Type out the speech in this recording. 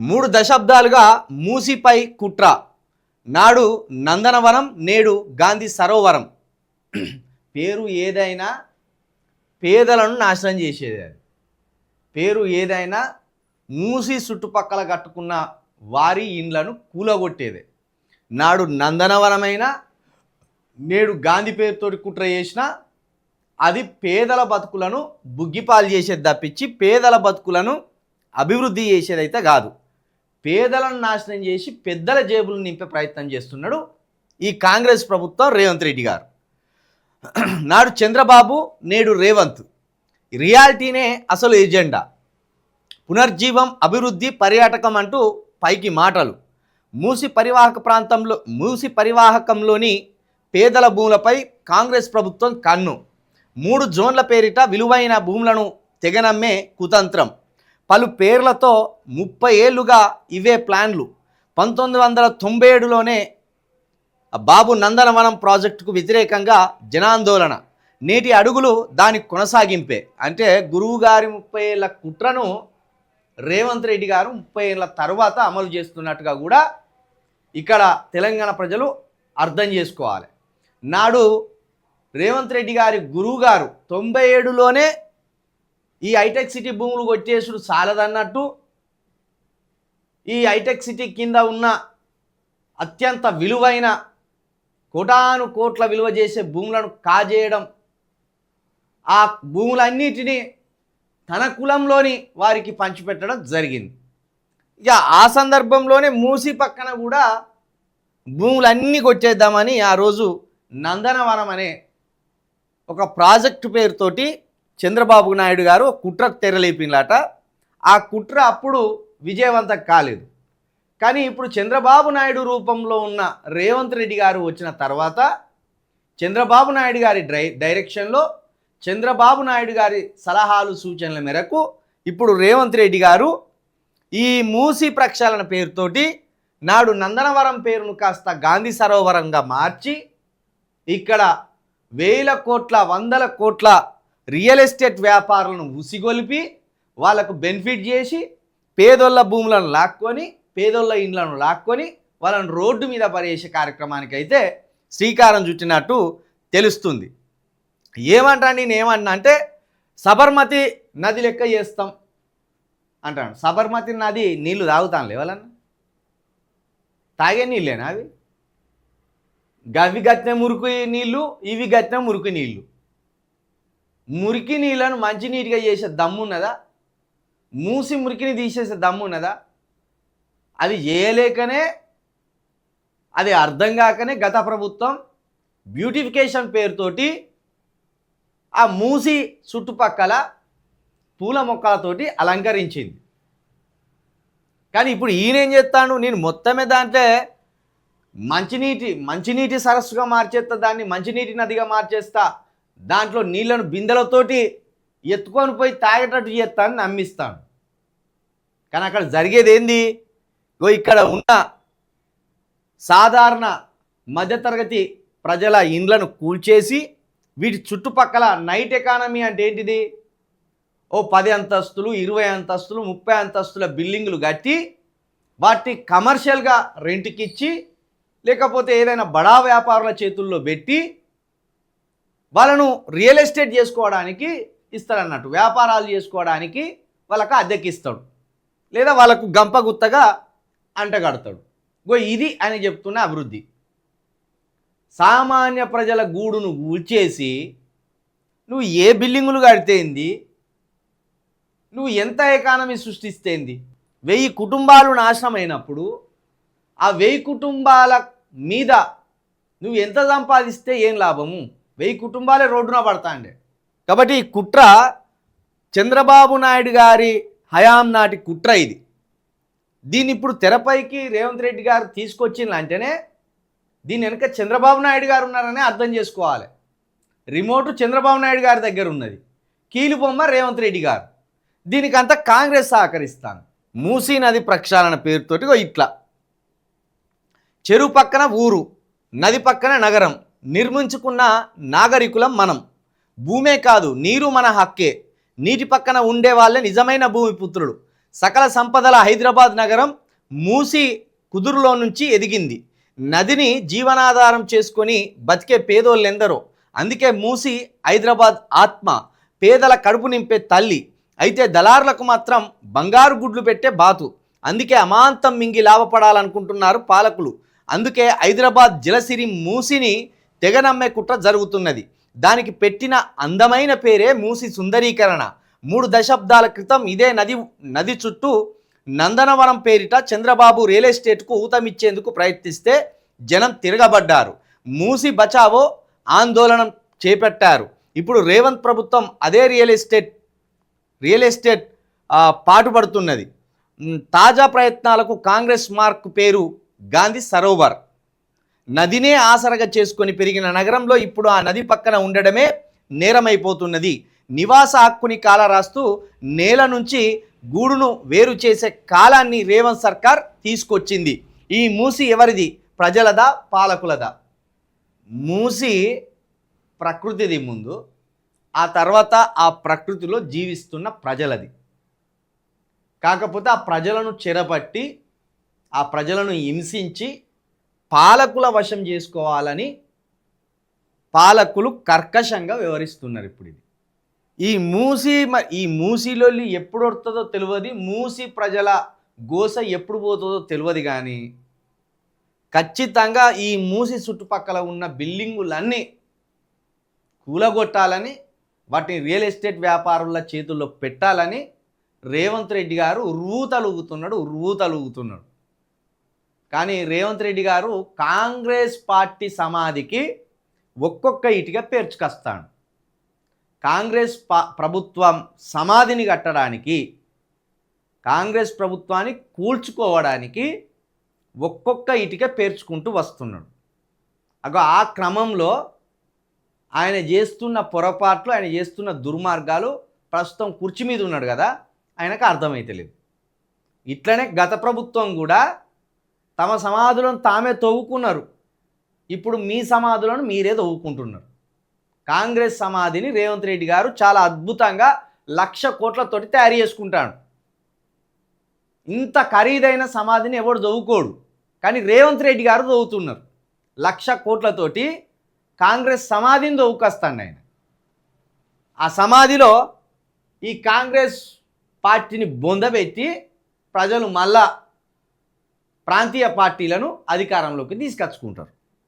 3 దశాబ్దాలుగా మూసిపై కుట్ర. నాడు నందనవనం, నేడు గాంధీ సరోవరం. పేరు ఏదైనా పేదలను నాశనం చేసేది. అది పేరు ఏదైనా మూసి చుట్టుపక్కల కట్టుకున్న వారి ఇండ్లను కూలగొట్టేది. నాడు నందనవనమైన, నేడు గాంధీ పేరుతోటి కుట్ర చేసిన అది పేదల బతుకులను బుగ్గిపాలు చేసేది తప్పించి పేదల బతుకులను అభివృద్ధి చేసేదైతే కాదు. పేదలను నాశనం చేసి పెద్దల జేబులు నింపే ప్రయత్నం చేస్తున్నాడు ఈ కాంగ్రెస్ ప్రభుత్వం, రేవంత్ రెడ్డి గారు. నాడు చంద్రబాబు, నేడు రేవంత్. రియాలిటీనే అసలు ఎజెండా. పునర్జీవం, అభివృద్ధి, పర్యాటకం అంటూ పైకి మాటలు. మూసి పరివాహకంలోని పేదల భూములపై కాంగ్రెస్ ప్రభుత్వం కన్ను. 3 జోన్ల పేరిట విలువైన భూములను తెగనమ్మే కుతంత్రం. పలు పేర్లతో 30 ఏళ్లుగా ఇవే ప్లాన్లు. 1997లోనే బాబు నందనవనం ప్రాజెక్టుకు వ్యతిరేకంగా జనాందోళన. నేటి అడుగులు దాని కొనసాగింపే. అంటే గురువు గారి 30 ఏళ్ల కుట్రను రేవంత్ రెడ్డి గారు 30 ఏళ్ల తర్వాత అమలు చేస్తున్నట్టుగా కూడా ఇక్కడ తెలంగాణ ప్రజలు అర్థం చేసుకోవాలి. నాడు రేవంత్ రెడ్డి గారి గురువు గారు 97లోనే ఈ హైటెక్ సిటీ భూములు కొట్టేసుడు చాలదన్నట్టు ఈ హైటెక్ సిటీ కింద ఉన్న అత్యంత విలువైన కోటాను కోట్ల విలువ చేసే భూములను కాజేయడం, ఆ భూములన్నిటినీ తన కులంలోని వారికి పంచిపెట్టడం జరిగింది. ఇక ఆ సందర్భంలోనే మూసి పక్కన కూడా భూములన్నీ కొట్టేద్దామని ఆ రోజు నందనవనం అనే ఒక ప్రాజెక్టు పేరుతోటి చంద్రబాబు నాయుడు గారు కుట్రకు తెరలేపినలాట. ఆ కుట్ర అప్పుడు విజయవంతం కాలేదు. కానీ ఇప్పుడు చంద్రబాబు నాయుడు రూపంలో ఉన్న రేవంత్ రెడ్డి గారు వచ్చిన తర్వాత చంద్రబాబు నాయుడు గారి డైరెక్షన్లో, చంద్రబాబు నాయుడు గారి సలహాలు సూచనల మేరకు ఇప్పుడు రేవంత్ రెడ్డి గారు ఈ మూసి ప్రక్షాళన పేరుతోటి నాడు నందనవరం పేరును కాస్త గాంధీ సరోవరంగా మార్చి ఇక్కడ వేల కోట్ల, వందల కోట్ల రియల్ ఎస్టేట్ వ్యాపారులను ఉసిగొలిపి వాళ్ళకు బెనిఫిట్ చేసి పేదోళ్ళ భూములను లాక్కొని, పేదోళ్ళ ఇండ్లను లాక్కొని వాళ్ళని రోడ్డు మీద పడేసే కార్యక్రమానికి అయితే శ్రీకారం చుట్టినట్టు తెలుస్తుంది. నేను ఏమన్నా అంటే సబర్మతి నది లెక్క చేస్తాం అంటాడు. సబర్మతి నది నీళ్లు తాగుతాను ఎవరన్నా? తాగే నీళ్ళేనా అవి? గవి గట్టిన మురికి నీళ్ళు, ఇవి గట్టిన మురికి నీళ్ళు. మురికి నీళ్ళను మంచినీటిగా చేసే దమ్మున్నదా? మూసి మురికిని తీసేసే దమ్మున్నదా? అది చేయలేకనే, అది అర్థం కాకనే గత ప్రభుత్వం బ్యూటిఫికేషన్ పేరుతోటి ఆ మూసి చుట్టుపక్కల పూల మొక్కలతోటి అలంకరించింది. కానీ ఇప్పుడు ఈయనేం చేస్తాడు? నేను మొత్తమే దాంట్లో మంచినీటి సరస్సుగా మార్చేస్తా, దాన్ని మంచినీటి నదిగా మార్చేస్తా, దాంట్లో నీళ్లను బిందెలతోటి ఎత్తుకొని పోయి తాగేటట్టు చేస్తాను, నమ్మిస్తాను. కానీ అక్కడ జరిగేది ఏంది? ఇక్కడ ఉన్న సాధారణ మధ్యతరగతి ప్రజల ఇండ్లను కూల్చేసి వీటి చుట్టుపక్కల నైట్ ఎకానమీ అంటే ఏంటిది? ఓ 10 అంతస్తులు, 20 అంతస్తులు, 30 అంతస్తుల బిల్డింగులు కట్టి వాటిని కమర్షియల్గా రెంట్కి ఇచ్చి, లేకపోతే ఏదైనా బడా వ్యాపారుల చేతుల్లో పెట్టి వాళ్ళను రియల్ ఎస్టేట్ చేసుకోవడానికి ఇస్తారన్నట్టు. వ్యాపారాలు చేసుకోవడానికి వాళ్ళకు అద్దెకిస్తాడు, లేదా వాళ్ళకు గంపగుత్తగా అంటగడతాడు. ఇది అని చెప్తున్న అభివృద్ధి. సామాన్య ప్రజల గూడును కూల్చేసి నువ్వు ఏ బిల్డింగులు కడితేంది, నువ్వు ఎంత ఎకానమీ సృష్టిస్తేంది? 1000 కుటుంబాలు నాశనం అయినప్పుడు ఆ 1000 కుటుంబాల మీద నువ్వు ఎంత సంపాదిస్తే ఏం లాభము? 1000 కుటుంబాలే రోడ్డున పడతాండే. కాబట్టి ఈ కుట్ర చంద్రబాబు నాయుడు గారి హయాం నాటి కుట్ర ఇది. దీన్ని ఇప్పుడు తెరపైకి రేవంత్ రెడ్డి గారు తీసుకొచ్చిందంటేనే దీని వెనుక చంద్రబాబు నాయుడు గారు ఉన్నారని అర్థం చేసుకోవాలి. రిమోట్ చంద్రబాబు నాయుడు గారి దగ్గర ఉన్నది, కీలుబొమ్మ రేవంత్ రెడ్డి గారు. దీనికంతా కాంగ్రెస్ సహకరిస్తాను. మూసీ నది ప్రక్షాళన పేరుతోటి ఇట్లా చెరువు పక్కన ఊరు, నది పక్కన నగరం నిర్మించుకున్న నాగరికులం మనం. భూమే కాదు, నీరు మన హక్కే. నీటి పక్కన ఉండే వాళ్ళే నిజమైన భూమి పుత్రుడు. సకల సంపదల హైదరాబాద్ నగరం మూసి కుదురులో నుంచి ఎదిగింది. నదిని జీవనాధారం చేసుకొని బతికే పేదోళ్ళెందరో. అందుకే మూసి హైదరాబాద్ ఆత్మ, పేదల కడుపు నింపే తల్లి. అయితే దళారులకు మాత్రం బంగారు గుడ్లు పెట్టే బాతు. అందుకే అమాంతం మింగి లాభపడాలనుకుంటున్నారు పాలకులు. అందుకే హైదరాబాద్ జలసిరి మూసిని తెగనమ్మే కుట్ర జరుగుతున్నది. దానికి పెట్టిన అందమైన పేరే మూసి సుందరీకరణ. 3 దశాబ్దాల క్రితం ఇదే నది చుట్టూ నందనవనం పేరిట చంద్రబాబు రియల్ ఎస్టేట్కు ఊతమిచ్చేందుకు ప్రయత్నిస్తే జనం తిరగబడ్డారు. మూసి బచావో ఆందోళన చేపట్టారు. ఇప్పుడు రేవంత్ ప్రభుత్వం అదే రియల్ ఎస్టేట్ పాటుపడుతున్నది. తాజా ప్రయత్నాలకు కాంగ్రెస్ మార్క్ పేరు గాంధీ సరోవర్. నదినే ఆసరగా చేసుకొని పెరిగిన నగరంలో ఇప్పుడు ఆ నది పక్కన ఉండడమే నేరమైపోతున్నది. నివాస హక్కుని కాలరాస్తూ నేల నుంచి గూడును వేరు చేసే కాలాన్ని రేవంత్ సర్కార్ తీసుకొచ్చింది. ఈ మూసి ఎవరిది? ప్రజలదా, పాలకులదా? మూసి ప్రకృతిది ముందు, ఆ తర్వాత ఆ ప్రకృతిలో జీవిస్తున్న ప్రజలది. కాకపోతే ఆ ప్రజలను చెరపట్టి, ఆ ప్రజలను హింసించి పాలకుల వశం చేసుకోవాలని పాలకులు కర్కశంగా వ్యవహరిస్తున్నారు. ఇప్పుడు ఇది ఈ మూసిలో ఎప్పుడు వస్తుందో తెలియదు, మూసి ప్రజల గోస ఎప్పుడు పోతుందో తెలియదు. కానీ ఖచ్చితంగా ఈ మూసి చుట్టుపక్కల ఉన్న బిల్డింగులన్నీ కూలగొట్టాలని, వాటిని రియల్ ఎస్టేట్ వ్యాపారుల చేతుల్లో పెట్టాలని రేవంత్ రెడ్డి గారు రూతలుగుతున్నాడు. కానీ రేవంత్ రెడ్డి గారు కాంగ్రెస్ పార్టీ సమాధికి ఒక్కొక్క ఇటుక పేర్చుకొస్తాడు. కాంగ్రెస్ ప్రభుత్వం సమాధిని కట్టడానికి, కాంగ్రెస్ ప్రభుత్వాన్ని కూల్చుకోవడానికి ఒక్కొక్క ఇటుక పేర్చుకుంటూ వస్తున్నాడు. ఆ క్రమంలో ఆయన చేస్తున్న పొరపాట్లు, ఆయన చేస్తున్న దుర్మార్గాలు ప్రస్తుతం కుర్చీ మీద ఉన్నాడు కదా, ఆయనకు అర్థమైతలేదు. ఇట్లనే గత ప్రభుత్వం కూడా తమ సమాధులను తామే తవ్వుకున్నారు. ఇప్పుడు మీ సమాధులను మీరే తవ్వుకుంటున్నారు. కాంగ్రెస్ సమాధిని రేవంత్ రెడ్డి గారు చాలా అద్భుతంగా 1,00,000 కోట్లతోటి తయారు చేసుకుంటాడు. ఇంత ఖరీదైన సమాధిని ఎవడు తవ్వుకోడు, కానీ రేవంత్ రెడ్డి గారు తవ్వుతున్నారు. 1,00,000 కోట్లతోటి కాంగ్రెస్ సమాధిని తవ్వుకొస్తాడు ఆయన. ఆ సమాధిలో ఈ కాంగ్రెస్ పార్టీని బొందబెట్టి ప్రజలు మళ్ళా ప్రాంతీయ పార్టీలను అధికారంలోకి తీసుకొచ్చుకుంటారు.